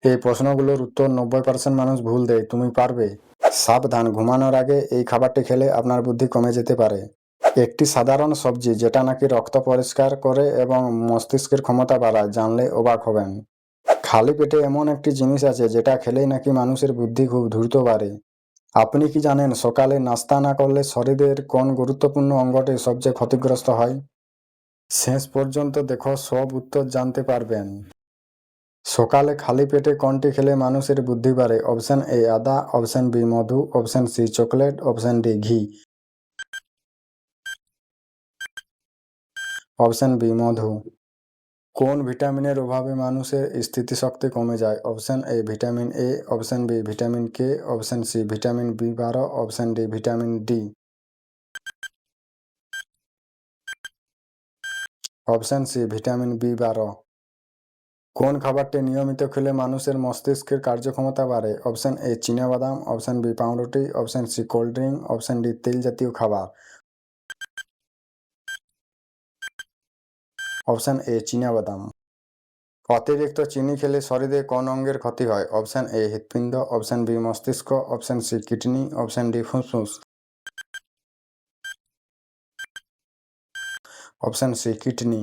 এই প্রশ্নগুলোর উত্তর 90% মানুষ ভুল দেয়। তুমি পারবে? সাবধান, ঘুমানোর আগে এই খাবারটি খেলে আপনার বুদ্ধি কমে যেতে পারে। একটি সাধারণ সবজি যেটা নাকি রক্ত পরিষ্কার করে এবং মস্তিষ্কের ক্ষমতা বাড়ায়, জানলে অবাক হবেন। খালি পেটে এমন একটি জিনিস আছে যেটা খেলেই নাকি মানুষের বুদ্ধি খুব দ্রুত বাড়ে। আপনি কি জানেন সকালে নাস্তা না করলে শরীরের কোন গুরুত্বপূর্ণ অঙ্গটি সবচেয়ে ক্ষতিগ্রস্ত হয়? শেষ পর্যন্ত দেখো, সব উত্তর জানতে পারবেন। সকালে খালি পেটে কোনটি খেলে মানুষের বুদ্ধি বাড়ে? অপশন এ আদা, অপশন বি মধু, option C chocolate, option D ঘি। অপশন বি মধু। কোন ভিটামিনের অভাবে মানুষের স্থিতিশক্তি কমে যায়? Option A vitamin A, option B vitamin K, option C vitamin বি12, option D vitamin D. Option C vitamin বি12। কোন খাবারটি নিয়মিত খেলে মানুষের মস্তিষ্কের কার্যক্ষমতা বাড়ে? অপশন এ চীনাবাদাম, অপশন বি পাউরুটি, option C cold drink, option D তেল জাতীয় খাবার। অপশন এ চীনাবাদাম। অতিরিক্ত চিনি খেলে শরীরে কোন অঙ্গের ক্ষতি হয়? অপশন এ হৃৎপিণ্ড, অপশন বি মস্তিষ্ক, option C kidney, option D ফুসফুস। Option C kidney.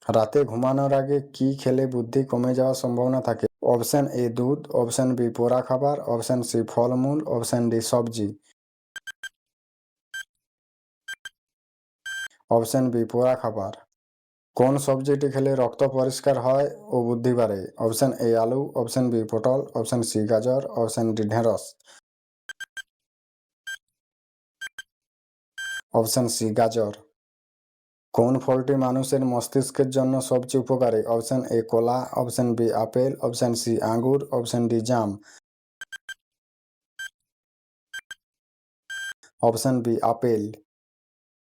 রাতে ঘুমানোর আগে কি খেলে বুদ্ধি কমে যাওয়ার সম্ভাবনা থাকে? অপশন এ দুধ, অপশন বি পোড়া খাবার, অপশন সি ফলমূল, অপশন ডি সবজি। অপশন বি পোড়া খাবার। কোন সবজিটি খেলে রক্ত পরিষ্কার হয় ও বুদ্ধি বাড়ে? অপশন এ আলু, অপশন বি পটল, অপশন সি গাজর, অপশন ডি ঢেঁড়স। অপশন সি গাজর। কোন ফলটি মানুষের মস্তিষ্কের জন্য সবচেয়ে উপকারী? অপশন এ কলা, option B apple, option C আঙ্গুর, অপশন ডি জাম। Option B apple.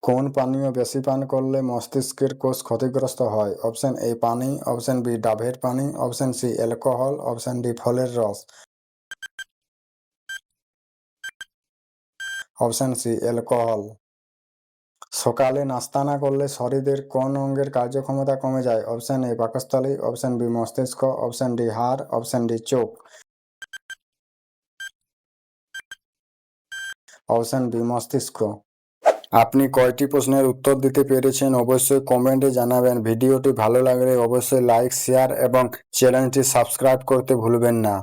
কোন পানীয় বেশি পান করলে মস্তিষ্কের কোষ ক্ষতিগ্রস্ত হয়? অপশন এ পানি, অপশন বি ডাবের পানি, option C alcohol, option D ফলের রস। Option C alcohol. সকালে নাস্তা না করলে শরীরের কোন অঙ্গের কার্যক্ষমতা কমে যায়? অপশন এ পাকস্থলী, অপশন বি মস্তিষ্ক, অপশন ডি হাড়, অপশন ডি চোখ। অপশন বি মস্তিষ্ক। আপনি কয়টি প্রশ্নের উত্তর দিতে পেরেছেন অবশ্যই কমেন্টে জানাবেন। ভিডিওটি ভালো লাগলে অবশ্যই লাইক, শেয়ার এবং চ্যানেলটি সাবস্ক্রাইব করতে ভুলবেন না।